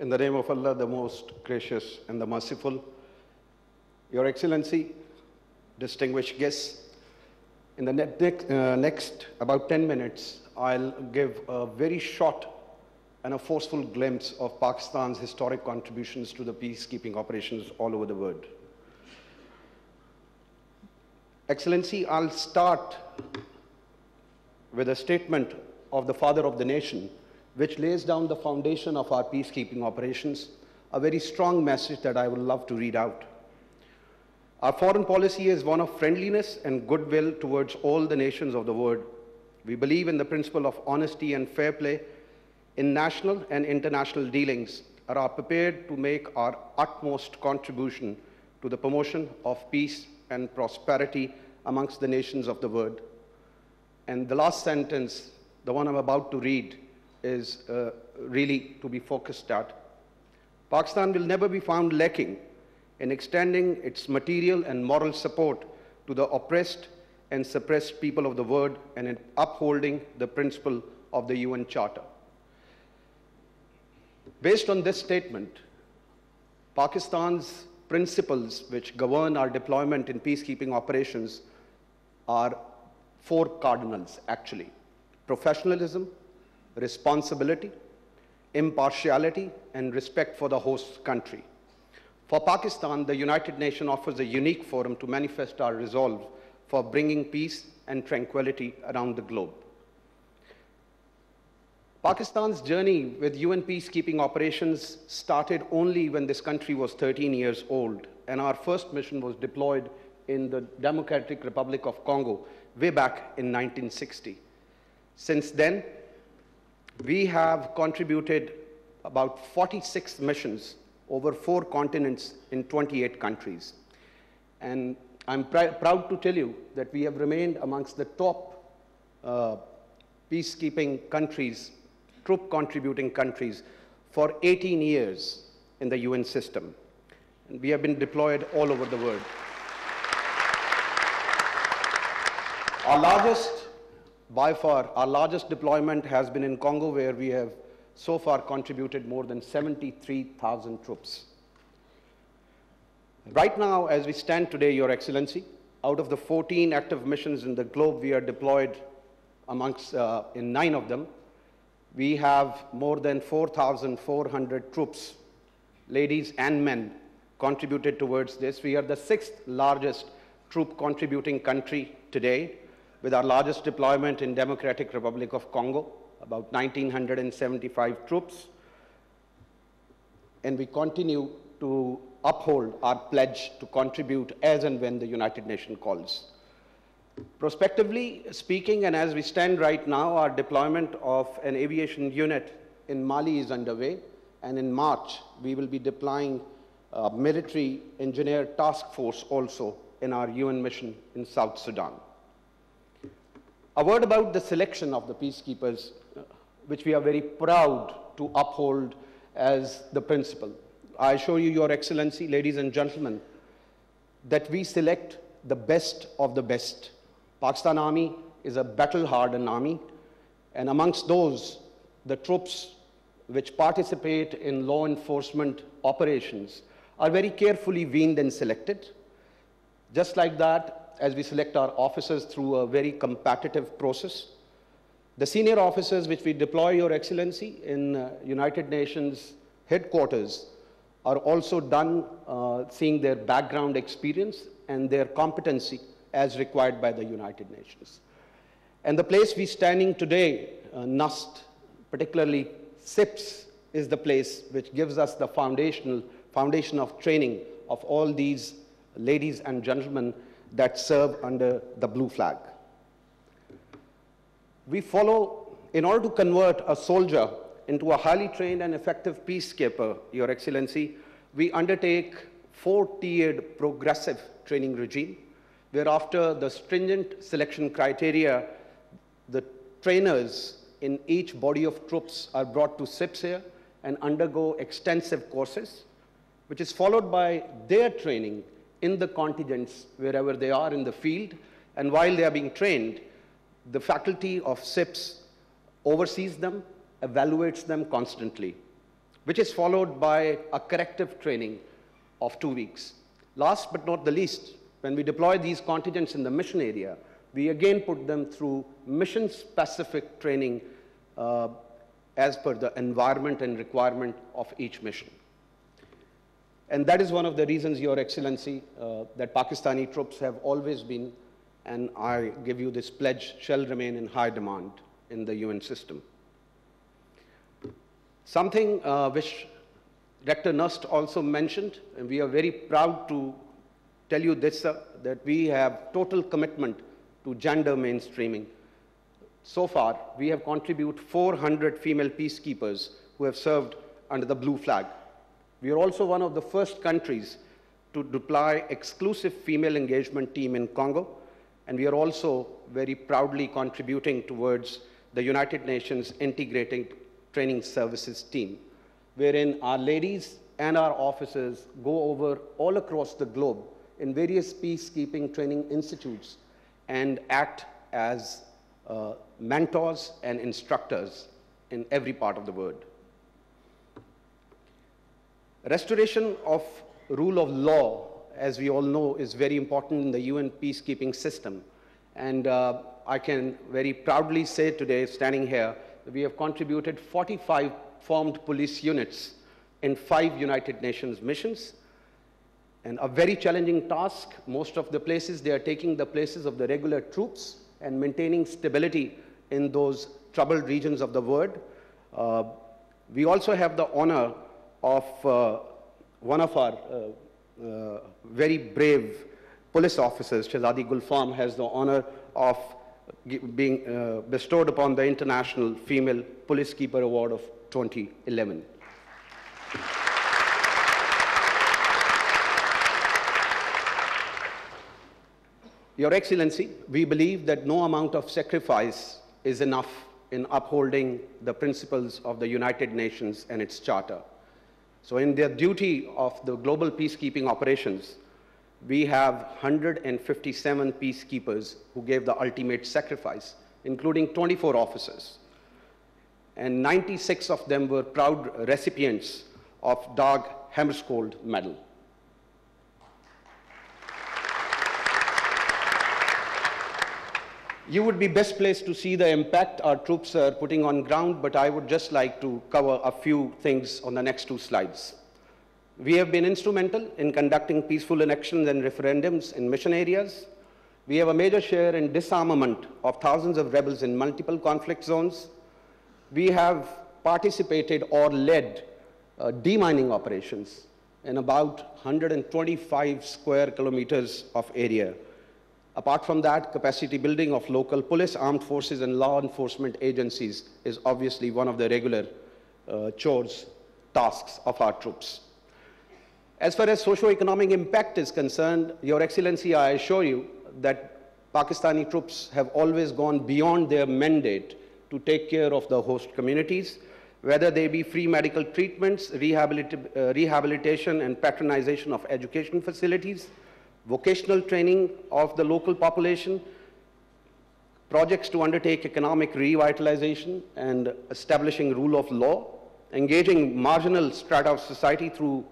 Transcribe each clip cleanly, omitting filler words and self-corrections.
In the name of Allah, the most gracious and the merciful, Your Excellency, distinguished guests, in the next about 10 minutes, I'll give a very short and a forceful glimpse of Pakistan's historic contributions to the peacekeeping operations all over the world. Excellency, I'll start with a statement of the Father of the Nation, which lays down the foundation of our peacekeeping operations, a very strong message that I would love to read out. Our foreign policy is one of friendliness and goodwill towards all the nations of the world. We believe in the principle of honesty and fair play in national and international dealings, and are prepared to make our utmost contribution to the promotion of peace and prosperity amongst the nations of the world. And the last sentence, the one I'm about to read, is really to be focused at. Pakistan will never be found lacking in extending its material and moral support to the oppressed and suppressed people of the world and in upholding the principle of the UN Charter. Based on this statement, Pakistan's principles which govern our deployment in peacekeeping operations are four cardinals, actually: professionalism, responsibility, impartiality, and respect for the host country. For Pakistan, the United Nations offers a unique forum to manifest our resolve for bringing peace and tranquility around the globe. Pakistan's journey with UN peacekeeping operations started only when this country was 13 years old, and our first mission was deployed in the Democratic Republic of Congo way back in 1960. Since then, we have contributed about 46 missions over 4 continents in 28 countries. And I'm proud to tell you that we have remained amongst the top peacekeeping countries, troop contributing countries, for 18 years in the UN system. And we have been deployed all over the world. By far, our largest deployment has been in Congo, where we have so far contributed more than 73,000 troops. Right now, as we stand today, Your Excellency, out of the 14 active missions in the globe, we are deployed in 9 of them. We have more than 4,400 troops, ladies and men, contributed towards this. We are the 6th largest troop contributing country today, with our largest deployment in Democratic Republic of Congo, about 1,975 troops. And we continue to uphold our pledge to contribute as and when the United Nations calls. Prospectively speaking, and as we stand right now, our deployment of an aviation unit in Mali is underway, and in March, we will be deploying a military engineer task force also in our UN mission in South Sudan. A word about the selection of the peacekeepers, which we are very proud to uphold as the principle. I assure you, Your Excellency, ladies and gentlemen, that we select the best of the best. Pakistan Army is a battle-hardened army, and amongst those, the troops which participate in law enforcement operations are very carefully weaned and selected. Just like that, as we select our officers through a very competitive process, the senior officers which we deploy, Your Excellency, in United Nations headquarters are also done seeing their background experience and their competency as required by the United Nations. And the place we're standing today, NUST, particularly SIPS, is the place which gives us the foundation of training of all these ladies and gentlemen that serve under the blue flag. We follow, in order to convert a soldier into a highly trained and effective peacekeeper, Your Excellency, we undertake 4-tiered progressive training regime, where after the stringent selection criteria, the trainers in each body of troops are brought to SIPS here and undergo extensive courses, which is followed by their training in the contingents wherever they are in the field. And while they are being trained, the faculty of SIPS oversees them, evaluates them constantly. which is followed by a corrective training of 2 weeks. Last but not the least, when we deploy these contingents in the mission area, we again put them through mission-specific training as per the environment and requirement of each mission. And that is one of the reasons, Your Excellency, that Pakistani troops have always been, and I give you this pledge, shall remain in high demand in the UN system. Something which Director Nust also mentioned, and we are very proud to tell you this, that we have total commitment to gender mainstreaming. So far, we have contributed 400 female peacekeepers who have served under the blue flag. We are also one of the first countries to deploy exclusive female engagement team in Congo, and we are also very proudly contributing towards the United Nations Integrated Training Services team, wherein our ladies and our officers go over all across the globe in various peacekeeping training institutes and act as mentors and instructors in every part of the world. Restoration of rule of law, as we all know, is very important in the UN peacekeeping system. And I can very proudly say today, standing here, that we have contributed 45 formed police units in 5 United Nations missions. And a very challenging task. Most of the places, they are taking the places of the regular troops and maintaining stability in those troubled regions of the world. We also have the honor of one of our very brave police officers, Shehzadi Gulfam, has the honor of being bestowed upon the International Female Policekeeper Award of 2011. Your Excellency, we believe that no amount of sacrifice is enough in upholding the principles of the United Nations and its charter. So in their duty of the global peacekeeping operations, we have 157 peacekeepers who gave the ultimate sacrifice, including 24 officers. And 96 of them were proud recipients of Dag Hammarskjöld Medal. You would be best placed to see the impact our troops are putting on ground, but I would just like to cover a few things on the next 2 slides. We have been instrumental in conducting peaceful elections and referendums in mission areas. We have a major share in disarmament of thousands of rebels in multiple conflict zones. We have participated or led demining operations in about 125 square kilometers of area. Apart from that, capacity building of local police, armed forces, and law enforcement agencies is obviously one of the regular tasks of our troops. As far as socio-economic impact is concerned, Your Excellency, I assure you that Pakistani troops have always gone beyond their mandate to take care of the host communities, whether they be free medical treatments, rehabilitation and patronization of education facilities, vocational training of the local population, projects to undertake economic revitalization and establishing rule of law, engaging marginal strata of society through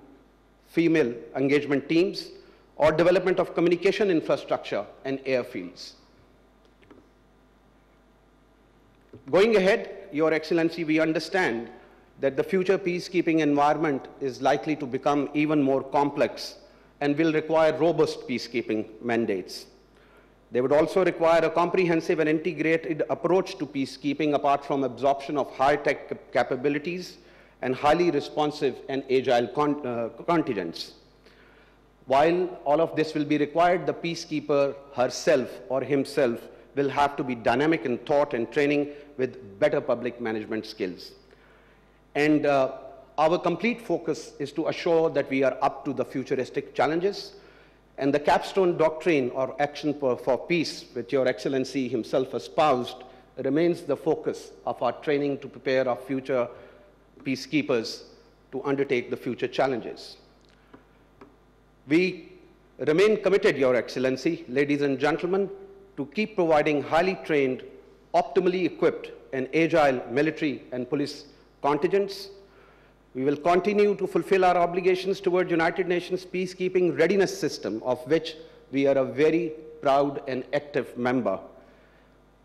female engagement teams, or development of communication infrastructure and airfields. Going ahead, Your Excellency, we understand that the future peacekeeping environment is likely to become even more complex and will require robust peacekeeping mandates. They would also require a comprehensive and integrated approach to peacekeeping apart from absorption of high-tech capabilities and highly responsive and agile contingents. While all of this will be required, the peacekeeper herself or himself will have to be dynamic in thought and training with better public management skills. And our complete focus is to assure that we are up to the futuristic challenges, and the capstone doctrine or action for peace, which Your Excellency himself espoused, remains the focus of our training to prepare our future peacekeepers to undertake the future challenges. We remain committed, Your Excellency, ladies and gentlemen, to keep providing highly trained, optimally equipped, and agile military and police contingents. We will continue to fulfill our obligations toward United Nations peacekeeping readiness system, of which we are a very proud and active member.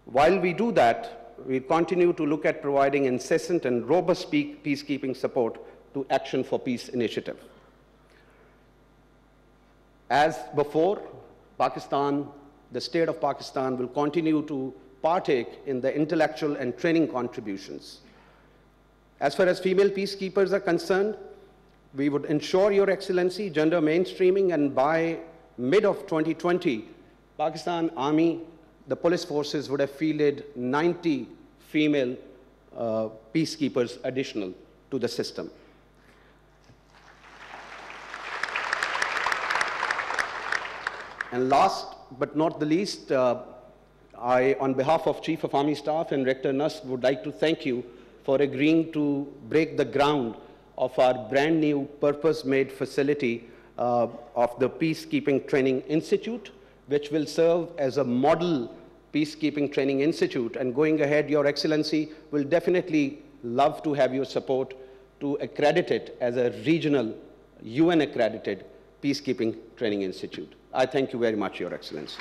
While we do that, we continue to look at providing incessant and robust peacekeeping support to Action for Peace initiative. As before, Pakistan, the state of Pakistan, will continue to partake in the intellectual and training contributions. As far as female peacekeepers are concerned, we would ensure, Your Excellency, gender mainstreaming, and by mid of 2020, Pakistan Army, the police forces would have fielded 90 female peacekeepers additional to the system. And last but not the least, I, on behalf of Chief of Army Staff and Rector Nuss, would like to thank you for agreeing to break the ground of our brand new purpose-made facility of the Peacekeeping Training Institute, which will serve as a model peacekeeping training institute. And going ahead, Your Excellency, will definitely love to have your support to accredit it as a regional UN-accredited peacekeeping training institute. I thank you very much, Your Excellency.